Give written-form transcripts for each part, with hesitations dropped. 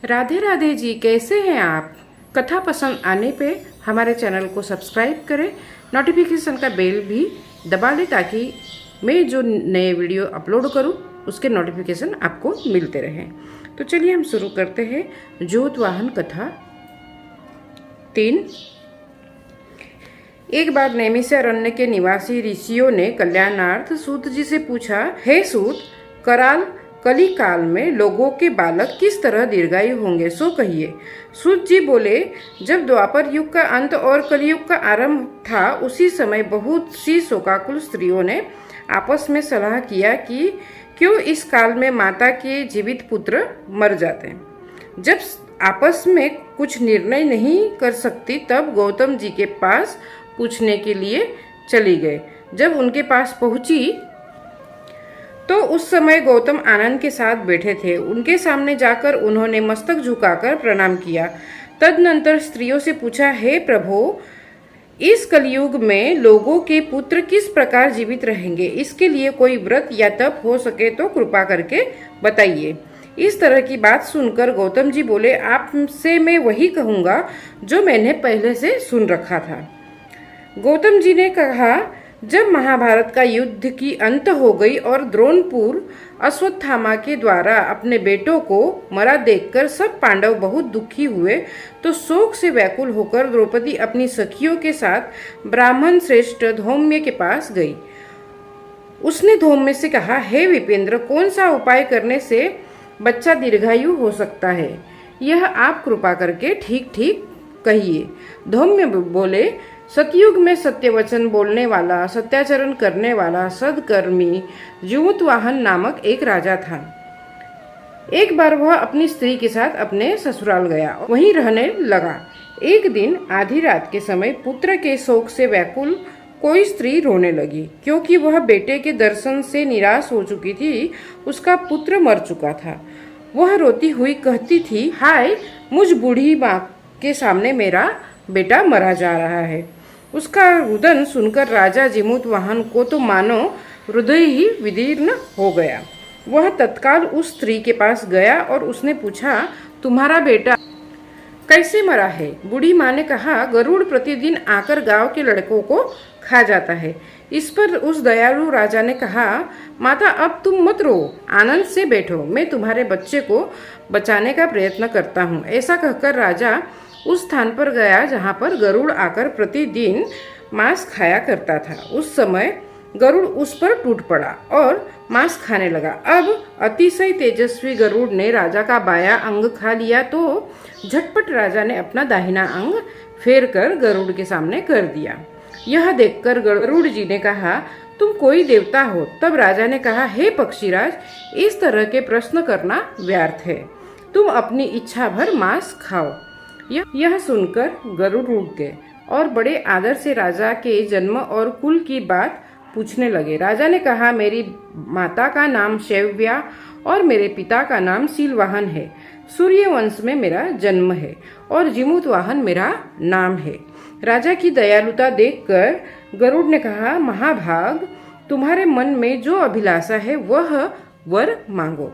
राधे राधे जी, कैसे हैं आप। कथा पसंद आने पे हमारे चैनल को सब्सक्राइब करें, नोटिफिकेशन का बेल भी दबा लें ताकि मैं जो नए वीडियो अपलोड करूं उसके नोटिफिकेशन आपको मिलते रहें। तो चलिए हम शुरू करते हैं जोतवाहन कथा 3। एक बार नैमिषारण्य के निवासी ऋषियों ने कल्याणार्थ सूत जी से पूछा, हे सूत, कली काल में लोगों के बालक किस तरह दीर्घायु होंगे, सो कहिए। सूत जी बोले, जब द्वापर युग का अंत और कलयुग का आरंभ था, उसी समय बहुत सी शोकाकुल स्त्रियों ने आपस में सलाह किया कि क्यों इस काल में माता के जीवित पुत्र मर जाते हैं। जब आपस में कुछ निर्णय नहीं कर सकती, तब गौतम जी के पास पूछने के लिए चली गए। जब उनके पास पहुंची तो उस समय गौतम आनंद के साथ बैठे थे। उनके सामने जाकर उन्होंने मस्तक झुकाकर प्रणाम किया। तदनंतर स्त्रियों से पूछा, हे प्रभु, इस कलयुग में लोगों के पुत्र किस प्रकार जीवित रहेंगे, इसके लिए कोई व्रत या तप हो सके तो कृपा करके बताइए। इस तरह की बात सुनकर गौतम जी बोले, आपसे मैं वही कहूँगा जो मैंने पहले से सुन रखा था। गौतम जी ने कहा, जब महाभारत का युद्ध की अंत हो गई और द्रोणपुर अश्वत्थामा के द्वारा अपने बेटों को मरा देखकर सब पांडव बहुत दुखी हुए, तो शोक से व्याकुल होकर द्रौपदी अपनी सखियों के साथ ब्राह्मण श्रेष्ठ धौम्य के पास गई। उसने धौम्य से कहा, हे विपेंद्र, कौन सा उपाय करने से बच्चा दीर्घायु हो सकता है, यह आप कृपा करके ठीक ठीक कहिए। धौम्य बोले, सतयुग में सत्य वचन बोलने वाला, सत्याचरण करने वाला, सदकर्मी जोतवाहन नामक एक राजा था। एक बार वह अपनी स्त्री के साथ अपने ससुराल गया, वहीं रहने लगा। एक दिन आधी रात के समय पुत्र के शोक से व्याकुल कोई स्त्री रोने लगी, क्योंकि वह बेटे के दर्शन से निराश हो चुकी थी। उसका पुत्र मर चुका था। वह रोती हुई कहती थी, हाय, मुझ बूढ़ी माँ के सामने मेरा बेटा मरा जा रहा है। उसका रुदन सुनकर राजा जिमूतवाहन को तो मानो हृदय ही विदीर्ण हो गया। वह तत्काल उस स्त्री के पास गया और उसने पूछा, तुम्हारा बेटा कैसे मरा है। बूढ़ी माँ ने कहा, गरुड़ प्रतिदिन आकर गांव के लड़कों को खा जाता है। इस पर उस दयालु राजा ने कहा, माता, अब तुम मत रो, आनंद से बैठो, मैं तुम्हारे बच्चे को बचाने का प्रयत्न करता हूँ। ऐसा कहकर राजा उस स्थान पर गया जहाँ पर गरुड़ आकर प्रतिदिन मांस खाया करता था। उस समय गरुड़ उस पर टूट पड़ा और मांस खाने लगा। अब अतिशय तेजस्वी गरुड़ ने राजा का बायां अंग खा लिया, तो झटपट राजा ने अपना दाहिना अंग फेर कर गरुड़ के सामने कर दिया। यह देखकर गरुड़ जी ने कहा, तुम कोई देवता हो। तब राजा ने कहा, हे पक्षीराज, इस तरह के प्रश्न करना व्यर्थ है, तुम अपनी इच्छा भर मांस खाओ। यह सुनकर गरुड़ उठ गए और बड़े आदर से राजा के जन्म और कुल की बात पूछने लगे। राजा ने कहा, मेरी माता का नाम शैव्या और मेरे पिता का नाम शीलवाहन है। सूर्य वंश में मेरा जन्म है और जिमूतवाहन मेरा नाम है। राजा की दयालुता देखकर गरुड़ ने कहा, महाभाग, तुम्हारे मन में जो अभिलाषा है वह वर मांगो।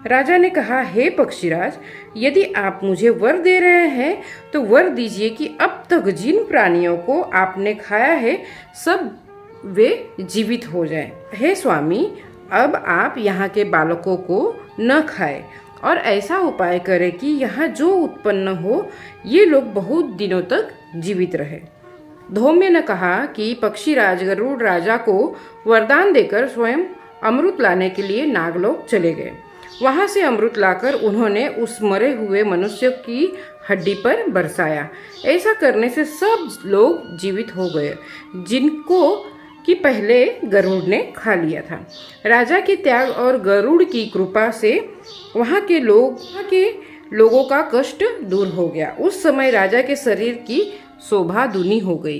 राजा ने कहा, हे पक्षीराज, यदि आप मुझे वर दे रहे हैं तो वर दीजिए कि अब तक जिन प्राणियों को आपने खाया है सब वे जीवित हो जाएं। हे स्वामी, अब आप यहाँ के बालकों को न खाएं और ऐसा उपाय करें कि यहाँ जो उत्पन्न हो ये लोग बहुत दिनों तक जीवित रहे। धौम्य ने कहा कि पक्षीराज गरुड़ राजा को वरदान देकर स्वयं अमृत लाने के लिए नागलोक चले गए। वहां से अमृत लाकर उन्होंने उस मरे हुए मनुष्य की हड्डी पर बरसाया। ऐसा करने से सब लोग जीवित हो गए जिनको कि पहले गरुड़ ने खा लिया था। राजा के त्याग और गरुड़ की कृपा से वहां के लोगों का कष्ट दूर हो गया। उस समय राजा के शरीर की शोभा दूनी हो गई।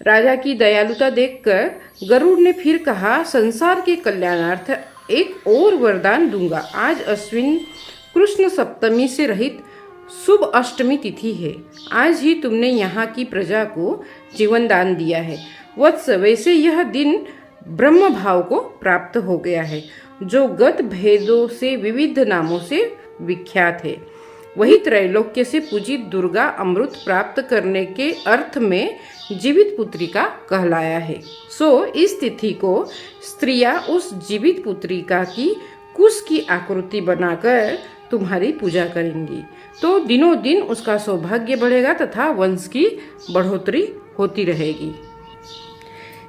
राजा की दयालुता देखकर गरुड़ ने फिर कहा, संसार के कल्याणार्थ एक और वरदान दूंगा। आज अश्विन कृष्ण सप्तमी से रहित शुभ अष्टमी तिथि है। आज ही तुमने यहाँ की प्रजा को जीवन दान दिया है। वत्स, वैसे यह दिन ब्रह्म भाव को प्राप्त हो गया है, जो गत भेदों से विविध नामों से विख्यात है। वही त्रैलोक्य से पूजित दुर्गा अमृत प्राप्त करने के अर्थ में जीवित पुत्रिका कहलाया है। सो इस तिथि को स्त्रियां उस जीवित पुत्रिका की कुश की आकृति बनाकर तुम्हारी पूजा करेंगी, तो दिनों दिन उसका सौभाग्य बढ़ेगा तथा वंश की बढ़ोतरी होती रहेगी।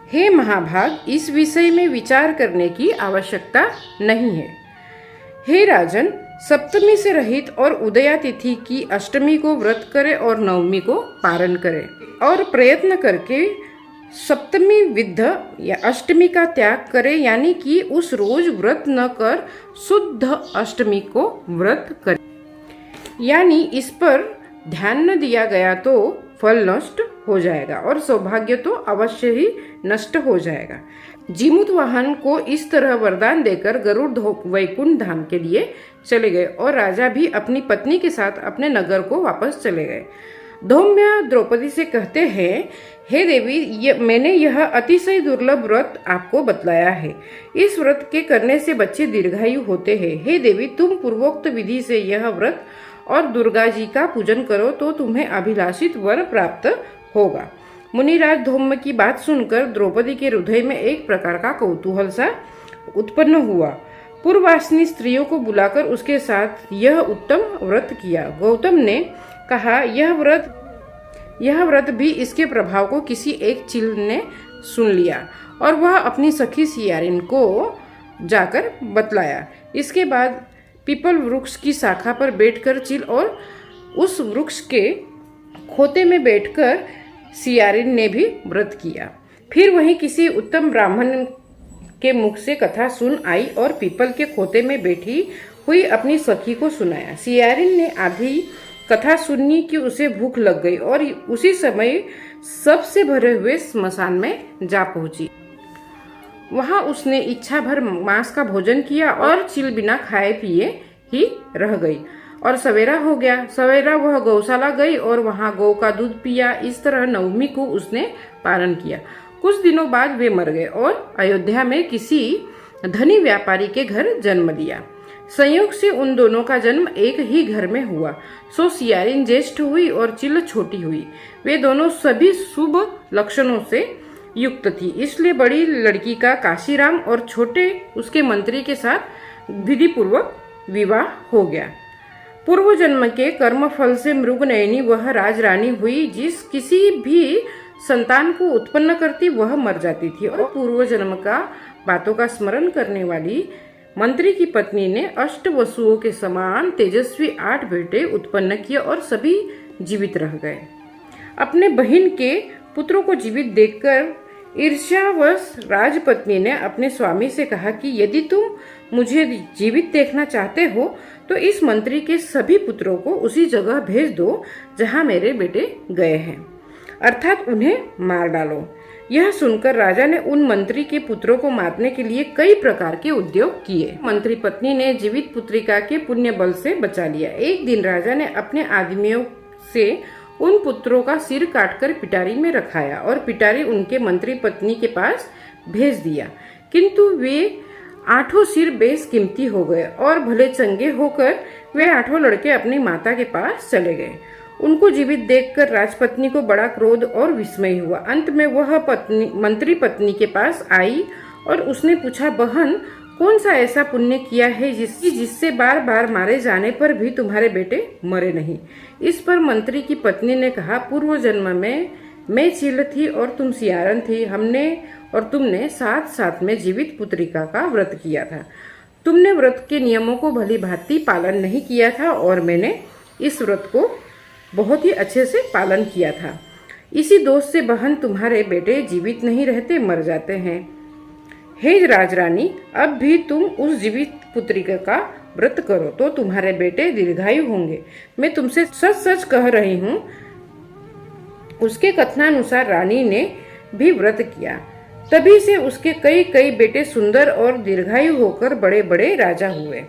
हे महाभाग, इस विषय में विचार करने की आवश्यकता नहीं है। हे राजन, सप्तमी से रहित और उदया तिथि की अष्टमी को व्रत करे और नवमी को पारण करे और प्रयत्न करके सप्तमी विद्ध या अष्टमी का त्याग करे, यानी कि उस रोज व्रत न कर शुद्ध अष्टमी को व्रत करे। यानी इस पर ध्यान न दिया गया तो फल नष्ट हो जाएगा और सौभाग्य तो अवश्य ही नष्ट हो जाएगा। जीमूत वाहन को इस तरह वरदान देकर गरुड़ वैकुंठ धाम के लिए चले गए और राजा भी अपनी पत्नी के साथ अपने नगर को वापस चले गए। धौम्य द्रौपदी से कहते हैं, हे देवी, मैंने यह अतिशय दुर्लभ व्रत आपको बतलाया है। इस व्रत के करने से बच्चे दीर्घायु होते हैं। हे देवी, तुम पूर्वोक्त विधि से यह व्रत और दुर्गा जी का पूजन करो तो तुम्हें अभिलाषित वर प्राप्त होगा। मुनिराज धौम्य की बात सुनकर द्रौपदी के हृदय में एक प्रकार का कौतूहल सा उत्पन्न हुआ। पूर्ववासिनी स्त्रियों को बुलाकर उसके साथ यह उत्तम व्रत किया। गौतम ने कहा, यह व्रत भी इसके प्रभाव को किसी एक चील ने सुन लिया और वह अपनी सखी सियारिन को जाकर बतलाया। इसके बाद पीपल वृक्ष की शाखा पर बैठकर चील और उस वृक्ष के खोते में बैठकर सियारिन ने भी व्रत किया। फिर वहीं किसी उत्तम ब्राह्मण के मुख से कथा सुन आई और पीपल के खोते में बैठी हुई अपनी सखी को सुनाया। सियारिन ने आधी कथा सुननी कि उसे भूख लग गई और उसी समय सबसे भरे हुए स्मशान में जा पहुंची। वहां उसने इच्छा भर मांस का भोजन किया और चील बिना खाए पिए ही रह गई और सवेरा हो गया। सवेरा वह गौशाला गई और वहां गौ का दूध पिया। इस तरह नवमी को उसने पारण किया। कुछ दिनों बाद वे मर गए और अयोध्या में किसी धनी व्यापारी के घर जन्म लिया। संयोग से उन दोनों का जन्म एक ही घर में हुआ। सो सियारिन ज्येष्ठ हुई और चिल छोटी हुई। वे दोनों सभी शुभ लक्षणों से युक्त थी, इसलिए बड़ी लड़की का काशीराम और छोटे उसके मंत्री के साथ विधि पूर्वक विवाह हो गया। पूर्व जन्म के कर्म फल से मृगनयनी वह राजरानी हुई। जिस किसी भी संतान को उत्पन्न करती वह मर जाती थी और पूर्व जन्म का बातों का स्मरण करने वाली मंत्री की पत्नी ने अष्ट वसुओं के समान तेजस्वी 8 बेटे उत्पन्न किए और सभी जीवित रह गए। अपने बहन के पुत्रों को जीवित देखकर ईर्ष्यावश राजपत्नी ने अपने स्वामी से कहा कि यदि तुम मुझे जीवित देखना चाहते हो तो इस मंत्री के सभी पुत्रों को उसी जगह भेज दो जहां मेरे बेटे गए हैं, अर्थात उन्हें मार डालो। यह सुनकर राजा ने उन मंत्री के पुत्रों को मारने के लिए कई प्रकार के उद्योग किए। मंत्री पत्नी ने जीवित पुत्रिका के पुण्य बल से बचा लिया। एक दिन राजा ने अपने आदमियों से उन पुत्रों का सिर काटकर पिटारी में रखाया और पिटारी उनके मंत्री पत्नी के पास भेज दिया, किंतु वे 8 सिर बेशकीमती हो गए और भले चंगे होकर वे 8 लड़के अपनी माता के पास चले गए। उनको जीवित देखकर राजपत्नी को बड़ा क्रोध और विस्मय हुआ। अंत में वह मंत्री पत्नी के पास आई और उसने पूछा, बहन, कौन सा ऐसा पुण्य किया है जिससे बार बार मारे जाने पर भी तुम्हारे बेटे मरे नहीं? इस पर मंत्री की पत्नी ने कहा, पूर्व जन्म में मैं चील थी और तुम सियारन थी। हमने और तुमने साथ साथ में जीवित पुत्रिका का व्रत किया था। तुमने व्रत के नियमों को भली भांति पालन नहीं किया था और मैंने इस व्रत को बहुत ही अच्छे से पालन किया था। इसी दोष से बहन तुम्हारे बेटे जीवित नहीं रहते, मर जाते हैं। हे राजरानी, अब भी तुम उस जीवित पुत्रिका का व्रत करो तो तुम्हारे बेटे दीर्घायु होंगे। मैं तुमसे सच सच कह रही हूँ। उसके कथनानुसार रानी ने भी व्रत किया। तभी से उसके कई कई बेटे सुंदर और दीर्घायु होकर बड़े बड़े राजा हुए।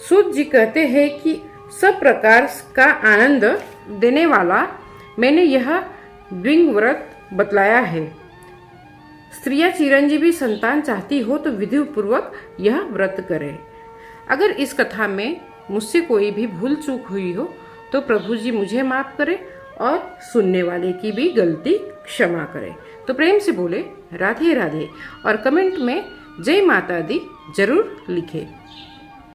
सूत जी कहते हैं कि सब प्रकार का आनंद देने वाला मैंने यह द्विंग व्रत बतलाया है। स्त्रियां चिरंजीवी संतान चाहती हो तो विधि पूर्वक यह व्रत करें। अगर इस कथा में मुझसे कोई भी भूल चूक हुई हो तो प्रभु जी मुझे माफ करे और सुनने वाले की भी गलती क्षमा करे। तो प्रेम से बोले राधे राधे और कमेंट में जय माता दी जरूर लिखे।